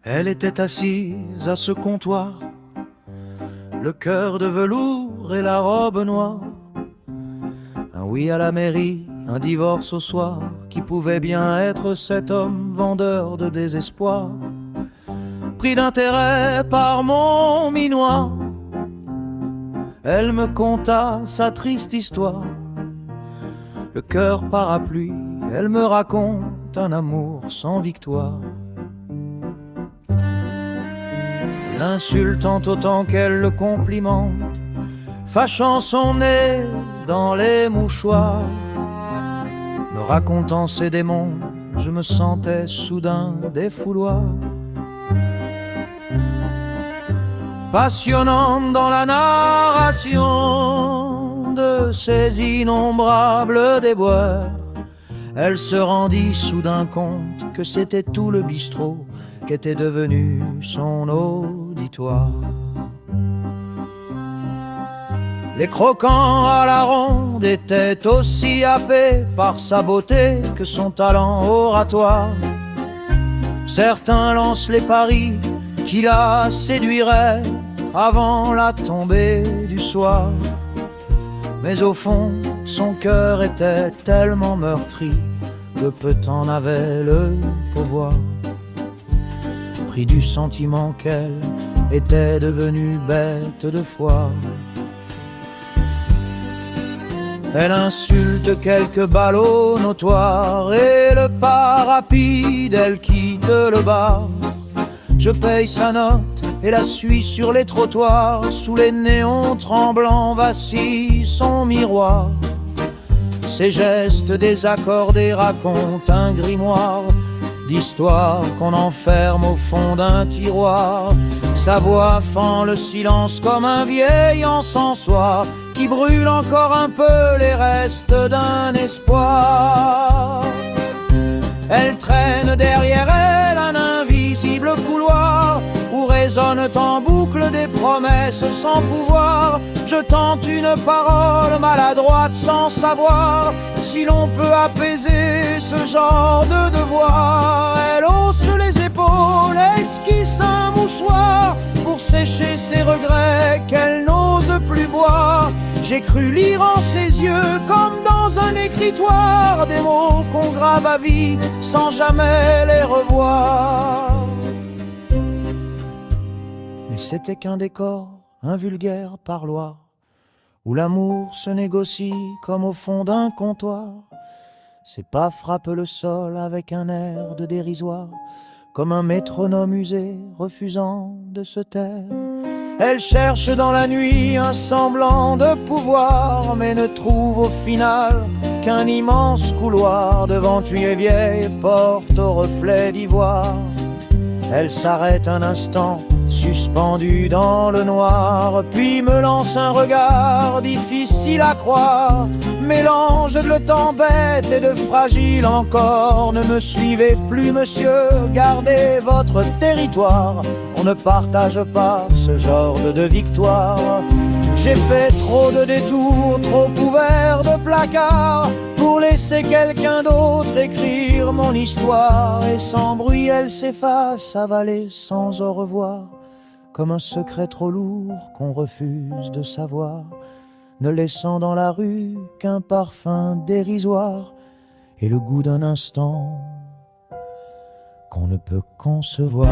Elle était assise à ce comptoir, le cœur de velours et la robe noire. Un oui à la mairie, un divorce au soir, qui pouvait bien être cet homme vendeur de désespoir. Pris d'intérêt par mon minois, elle me conta sa triste histoire. Le cœur parapluie, elle me raconte un amour sans victoire. L'insultant autant qu'elle le complimente, fâchant son nez dans les mouchoirs. Me racontant ses démons, je me sentais soudain défouloir. Passionnant dans la narration de ses innombrables déboires, elle se rendit soudain compte que c'était tout le bistrot qu'était devenu son auditoire. Les croquants à la ronde étaient aussi happés par sa beauté que son talent oratoire. Certains lancent les paris qui la séduiraient avant la tombée du soir. Mais au fond, son cœur était tellement meurtri que peu en avait le pouvoir. Pris du sentiment qu'elle était devenue bête de foire. Elle insulte quelques ballots notoires et le pas rapide, elle quitte le bar. Je paye sa note et la suis sur les trottoirs. Sous les néons tremblants vacille son miroir. Ses gestes désaccordés racontent un grimoire d'histoires qu'on enferme au fond d'un tiroir. Sa voix fend le silence comme un vieil encensoir qui brûle encore un peu les restes d'un espoir. Elle traîne derrière elle un invisible couloir où résonnent en boucle des promesses sans pouvoir. Je tente une parole maladroite sans savoir si l'on peut apaiser ce genre de devoir. Elle hausse les épaules, esquisse un mouchoir pour sécher ses regrets qu'elle n'ose plus boire. J'ai cru lire en ses yeux comme dans un écritoire des mots qu'on grave à vie sans jamais les revoir. Mais c'était qu'un décor, un vulgaire parloir où l'amour se négocie comme au fond d'un comptoir. Ses pas frappent le sol avec un air de dérisoire, comme un métronome usé refusant de se taire. Elle cherche dans la nuit un semblant de pouvoir, mais ne trouve au final qu'un immense couloir devant une vieille porte au reflet d'ivoire. Elle s'arrête un instant, suspendue dans le noir, puis me lance un regard difficile à croire. Mélange de tempête et de fragile encore. Ne me suivez plus, monsieur, gardez votre territoire. On ne partage pas ce genre de victoire. J'ai fait trop de détours, trop couvert de placards pour laisser quelqu'un d'autre écrire mon histoire. Et sans bruit elle s'efface, avalée sans au revoir, comme un secret trop lourd qu'on refuse de savoir, ne laissant dans la rue qu'un parfum dérisoire et le goût d'un instant qu'on ne peut concevoir.